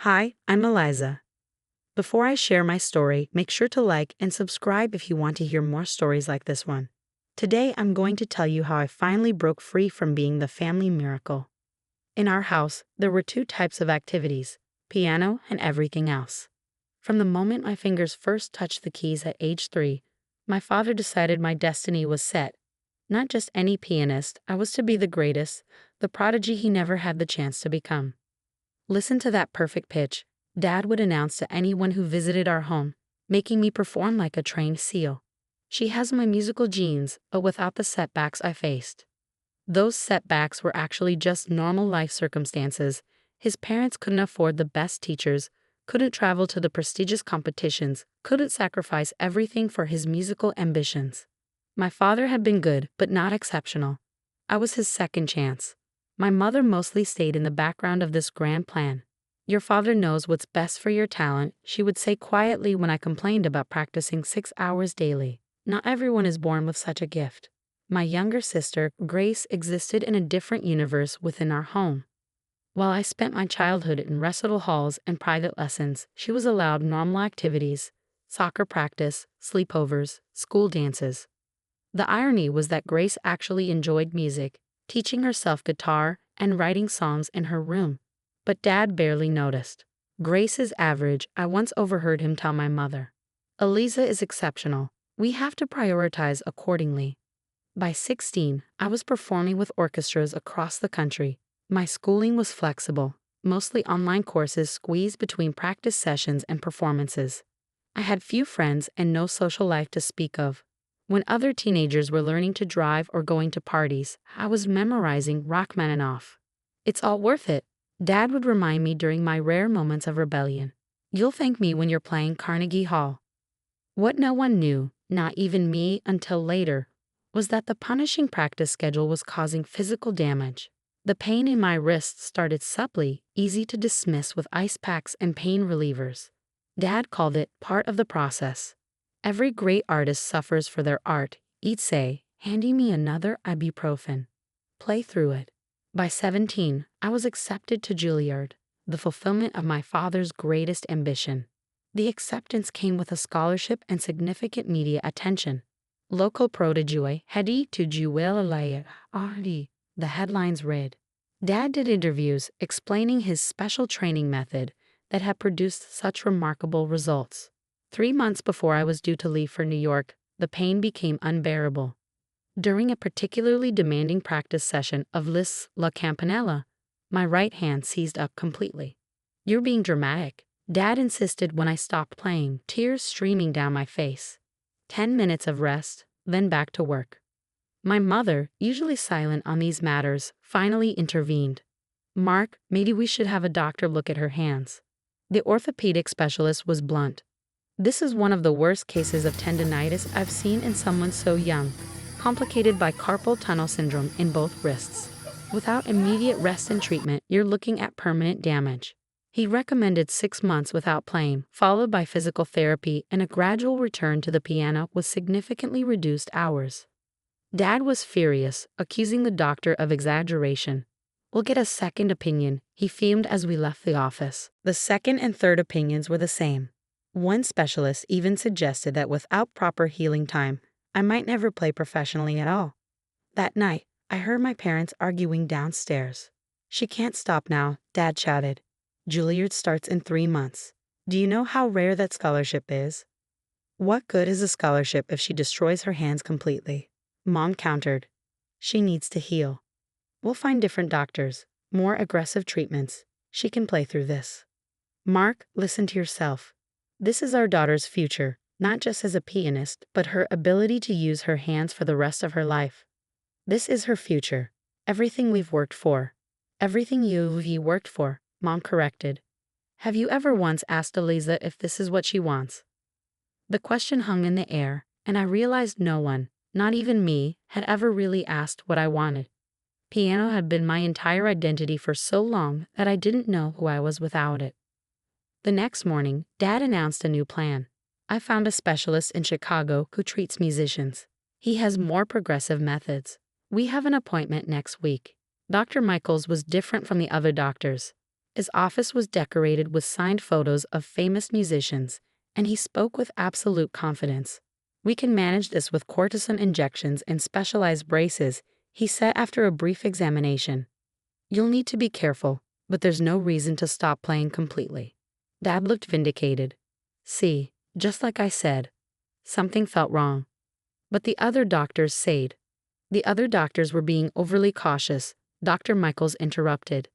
Hi, I'm Eliza. Before I share my story, make sure to like and subscribe if you want to hear more stories like this one. Today, I'm going to tell you how I finally broke free from being the family miracle. In our house, there were two types of activities: piano and everything else. From the moment my fingers first touched the keys at age 3, my father decided my destiny was set. Not just any pianist, I was to be the greatest, the prodigy he never had the chance to become. Listen to that perfect pitch, Dad would announce to anyone who visited our home, making me perform like a trained seal. She has my musical genes, but without the setbacks I faced. Those setbacks were actually just normal life circumstances. His parents couldn't afford the best teachers, couldn't travel to the prestigious competitions, couldn't sacrifice everything for his musical ambitions. My father had been good, but not exceptional. I was his second chance. My mother mostly stayed in the background of this grand plan. "Your father knows what's best for your talent," she would say quietly when I complained about practicing 6 hours daily. Not everyone is born with such a gift. My younger sister, Grace, existed in a different universe within our home. While I spent my childhood in recital halls and private lessons, she was allowed normal activities: soccer practice, sleepovers, school dances. The irony was that Grace actually enjoyed music, teaching herself guitar and writing songs in her room. But Dad barely noticed. "Grace is average," I once overheard him tell my mother. "Eliza is exceptional. We have to prioritize accordingly." By 16, I was performing with orchestras across the country. My schooling was flexible, mostly online courses squeezed between practice sessions and performances. I had few friends and no social life to speak of. When other teenagers were learning to drive or going to parties, I was memorizing Rachmaninoff. "It's all worth it," Dad would remind me during my rare moments of rebellion. "You'll thank me when you're playing Carnegie Hall." What no one knew, not even me until later, was that the punishing practice schedule was causing physical damage. The pain in my wrists started subtly, easy to dismiss with ice packs and pain relievers. Dad called it part of the process. "Every great artist suffers for their art," he'd say, handing me another ibuprofen. "Play through it." By 17, I was accepted to Juilliard, the fulfillment of my father's greatest ambition. The acceptance came with a scholarship and significant media attention. Local prodigy, Hedi to Juilliard, the headlines read. Dad did interviews explaining his special training method that had produced such remarkable results. 3 months before I was due to leave for New York, the pain became unbearable. During a particularly demanding practice session of Liszt's La Campanella, my right hand seized up completely. "You're being dramatic," Dad insisted when I stopped playing, tears streaming down my face. 10 minutes of rest, then back to work. My mother, usually silent on these matters, finally intervened. "Mark, maybe we should have a doctor look at her hands." The orthopedic specialist was blunt. "This is one of the worst cases of tendinitis I've seen in someone so young, complicated by carpal tunnel syndrome in both wrists. Without immediate rest and treatment, you're looking at permanent damage." He recommended 6 months without playing, followed by physical therapy and a gradual return to the piano with significantly reduced hours. Dad was furious, accusing the doctor of exaggeration. "We'll get a second opinion," he fumed as we left the office. The second and third opinions were the same. One specialist even suggested that without proper healing time, I might never play professionally at all. That night, I heard my parents arguing downstairs. "She can't stop now," Dad shouted. "Juilliard starts in 3 months. Do you know how rare that scholarship is?" "What good is a scholarship if she destroys her hands completely?" Mom countered. "She needs to heal. We'll find different doctors, more aggressive treatments. She can play through this." "Mark, listen to yourself. This is our daughter's future, not just as a pianist, but her ability to use her hands for the rest of her life. This is her future. Everything we've worked for. Everything you've worked for," Mom corrected. "Have you ever once asked Eliza if this is what she wants?" The question hung in the air, and I realized no one, not even me, had ever really asked what I wanted. Piano had been my entire identity for so long that I didn't know who I was without it. The next morning, Dad announced a new plan. "I found a specialist in Chicago who treats musicians. He has more progressive methods. We have an appointment next week." Dr. Michaels was different from the other doctors. His office was decorated with signed photos of famous musicians, and he spoke with absolute confidence. "We can manage this with cortisone injections and specialized braces," he said after a brief examination. "You'll need to be careful, but there's no reason to stop playing completely." Dad looked vindicated. "See, just like I said." Something felt wrong. But the other doctors said. The other doctors were being overly cautious, Dr. Michaels interrupted.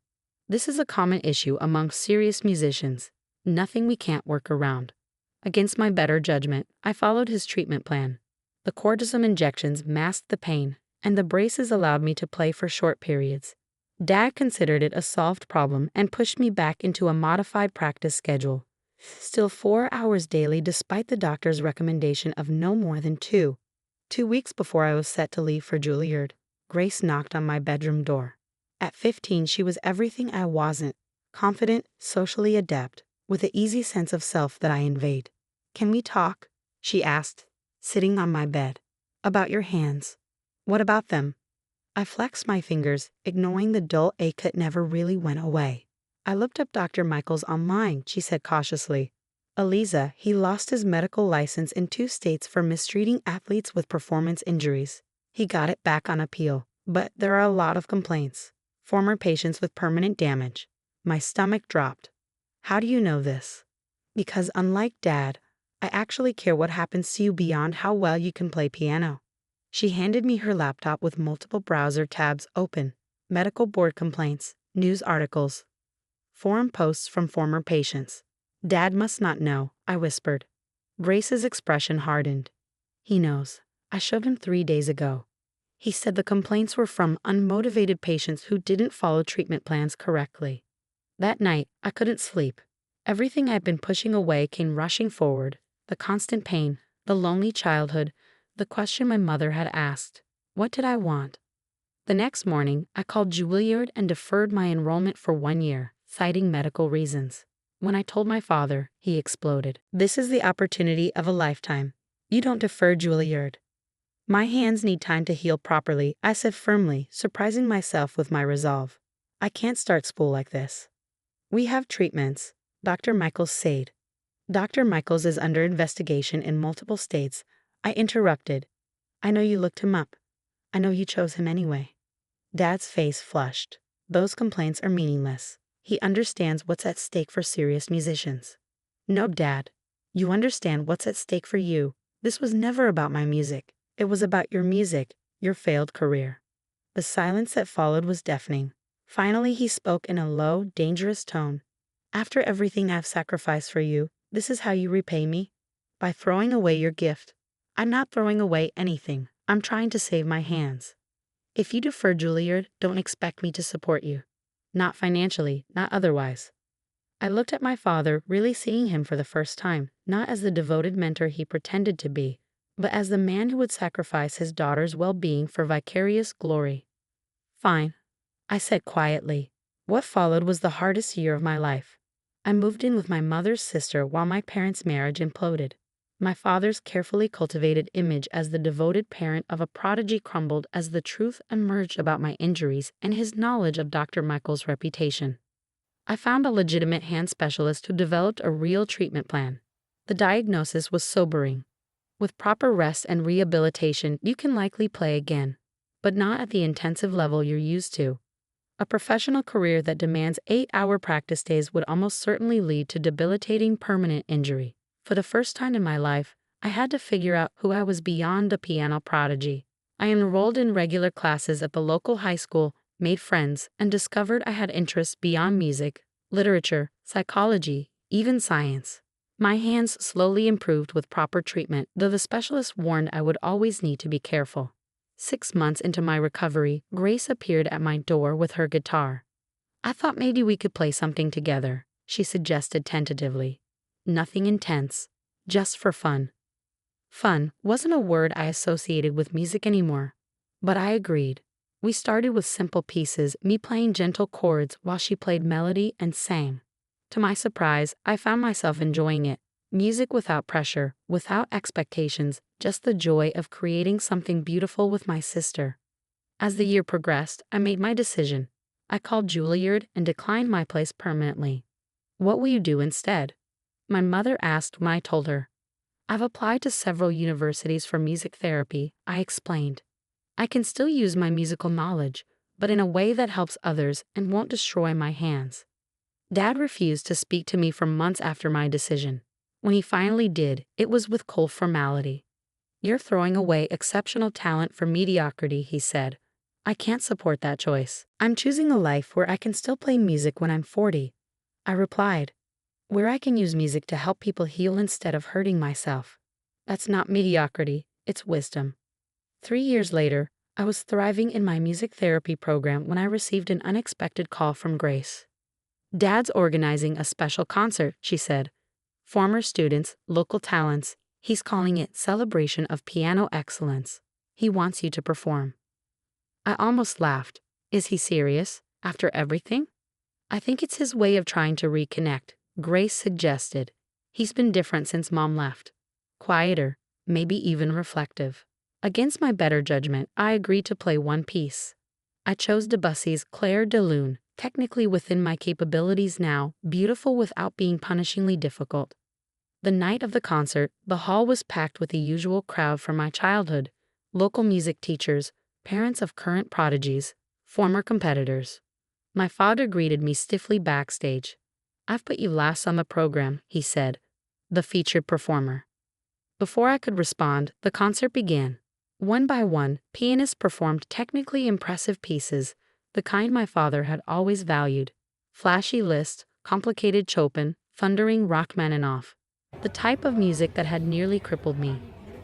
"This is a common issue among serious musicians. Nothing we can't work around." Against my better judgment, I followed his treatment plan. The cortisone injections masked the pain, and the braces allowed me to play for short periods. Dad considered it a solved problem and pushed me back into a modified practice schedule. Still 4 hours daily despite the doctor's recommendation of no more than 2. 2 weeks before I was set to leave for Juilliard, Grace knocked on my bedroom door. At 15, she was everything I wasn't: confident, socially adept, with the easy sense of self that I envied. "Can we talk?" she asked, sitting on my bed. "About your hands." "What about them?" I flexed my fingers, ignoring the dull ache that never really went away. "I looked up Dr. Michaels online," she said cautiously. "Eliza, he lost his medical license in 2 states for mistreating athletes with performance injuries. He got it back on appeal, but there are a lot of complaints. Former patients with permanent damage." My stomach dropped. "How do you know this?" "Because unlike Dad, I actually care what happens to you beyond how well you can play piano." She handed me her laptop with multiple browser tabs open: medical board complaints, news articles, forum posts from former patients. "Dad must not know," I whispered. Grace's expression hardened. "He knows. I showed him 3 days ago. He said the complaints were from unmotivated patients who didn't follow treatment plans correctly." That night, I couldn't sleep. Everything I'd been pushing away came rushing forward: the constant pain, the lonely childhood, the question my mother had asked: what did I want? The next morning, I called Juilliard and deferred my enrollment for 1 year, citing medical reasons. When I told my father, he exploded. "This is the opportunity of a lifetime. You don't defer Juilliard." "My hands need time to heal properly," I said firmly, surprising myself with my resolve. "I can't start school like this." "We have treatments," Dr. Michaels said. "Dr. Michaels is under investigation in multiple states," I interrupted. "I know you looked him up. I know you chose him anyway." Dad's face flushed. "Those complaints are meaningless. He understands what's at stake for serious musicians." "No, Dad. You understand what's at stake for you. This was never about my music. It was about your music, your failed career." The silence that followed was deafening. Finally, he spoke in a low, dangerous tone. "After everything I've sacrificed for you, this is how you repay me? By throwing away your gift." "I'm not throwing away anything. I'm trying to save my hands. If you defer Juilliard, don't expect me to support you. Not financially, not otherwise." I looked at my father, really seeing him for the first time, not as the devoted mentor he pretended to be, but as the man who would sacrifice his daughter's well-being for vicarious glory. "Fine," I said quietly. What followed was the hardest year of my life. I moved in with my mother's sister while my parents' marriage imploded. My father's carefully cultivated image as the devoted parent of a prodigy crumbled as the truth emerged about my injuries and his knowledge of Dr. Michaels' reputation. I found a legitimate hand specialist who developed a real treatment plan. The diagnosis was sobering. "With proper rest and rehabilitation, you can likely play again, but not at the intensive level you're used to. A professional career that demands 8-hour practice days would almost certainly lead to debilitating permanent injury." For the first time in my life, I had to figure out who I was beyond a piano prodigy. I enrolled in regular classes at the local high school, made friends, and discovered I had interests beyond music, literature, psychology, even science. My hands slowly improved with proper treatment, though the specialist warned I would always need to be careful. 6 months into my recovery, Grace appeared at my door with her guitar. "I thought maybe we could play something together," she suggested tentatively. "Nothing intense, just for fun." Fun wasn't a word I associated with music anymore, but I agreed. We started with simple pieces, me playing gentle chords while she played melody and sang. To my surprise, I found myself enjoying it. Music without pressure, without expectations, just the joy of creating something beautiful with my sister. As the year progressed, I made my decision. I called Juilliard and declined my place permanently. What will you do instead? My mother asked when I told her. I've applied to several universities for music therapy, I explained. I can still use my musical knowledge, but in a way that helps others and won't destroy my hands. Dad refused to speak to me for months after my decision. When he finally did, it was with cold formality. You're throwing away exceptional talent for mediocrity, he said. I can't support that choice. I'm choosing a life where I can still play music when I'm 40. I replied, where I can use music to help people heal instead of hurting myself. That's not mediocrity, it's wisdom. 3 years later, I was thriving in my music therapy program when I received an unexpected call from Grace. Dad's organizing a special concert, she said. Former students, local talents, he's calling it Celebration of Piano Excellence. He wants you to perform. I almost laughed. Is he serious, after everything? I think it's his way of trying to reconnect, Grace suggested. He's been different since Mom left. Quieter, maybe even reflective. Against my better judgment, I agreed to play one piece. I chose Debussy's Clair de Lune, technically within my capabilities now, beautiful without being punishingly difficult. The night of the concert, the hall was packed with the usual crowd from my childhood, local music teachers, parents of current prodigies, former competitors. My father greeted me stiffly backstage. I've put you last on the program, he said, the featured performer. Before I could respond, the concert began. One by one, pianists performed technically impressive pieces, the kind my father had always valued. Flashy Liszt, complicated Chopin, thundering Rachmaninoff. The type of music that had nearly crippled me.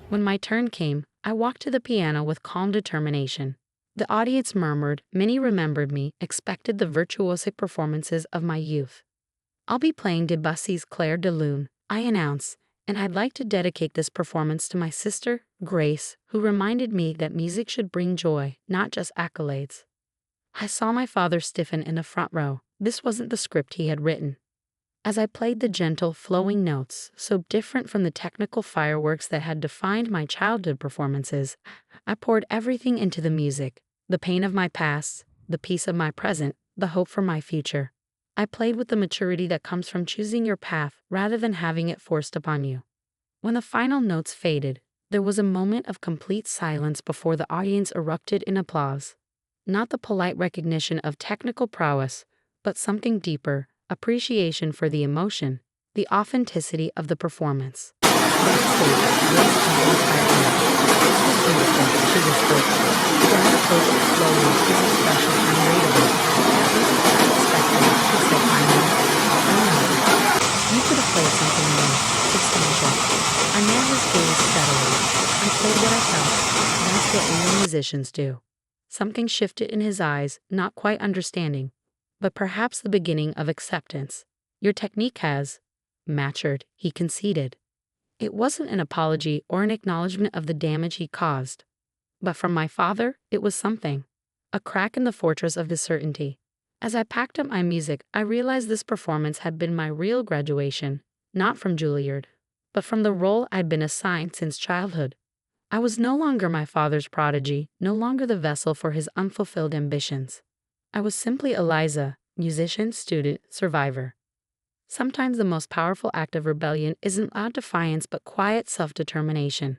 When my turn came, I walked to the piano with calm determination. The audience murmured, many remembered me, expected the virtuosic performances of my youth. I'll be playing Debussy's Clair de Lune, I announced, and I'd like to dedicate this performance to my sister, Grace, who reminded me that music should bring joy, not just accolades. I saw my father stiffen in the front row. This wasn't the script he had written. As I played the gentle, flowing notes, so different from the technical fireworks that had defined my childhood performances, I poured everything into the music, the pain of my past, the peace of my present, the hope for my future. I played with the maturity that comes from choosing your path rather than having it forced upon you. When the final notes faded, there was a moment of complete silence before the audience erupted in applause. Not the polite recognition of technical prowess, but something deeper, appreciation for the emotion, the authenticity of the performance. Backstage, Grace held me tightly. This was beautiful, she whispered. Dad approached it slowly, his expression unreadable. At least as I expected, she said finally. I know. You could have played something more substantial. I met his gaze steadily. I played what I felt. That's what real musicians do. Something shifted in his eyes, not quite understanding, but perhaps the beginning of acceptance. Your technique has matured, he conceded. It wasn't an apology or an acknowledgement of the damage he caused. But from my father, it was something. A crack in the fortress of his certainty. As I packed up my music, I realized this performance had been my real graduation, not from Juilliard, but from the role I'd been assigned since childhood. I was no longer my father's prodigy, no longer the vessel for his unfulfilled ambitions. I was simply Eliza, musician, student, survivor. Sometimes the most powerful act of rebellion isn't loud defiance but quiet self-determination.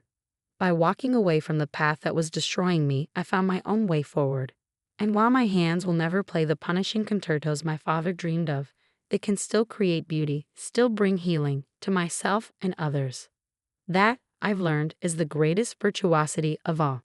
By walking away from the path that was destroying me, I found my own way forward. And while my hands will never play the punishing concertos my father dreamed of, they can still create beauty, still bring healing to myself and others. That, I've learned, is the greatest virtuosity of all.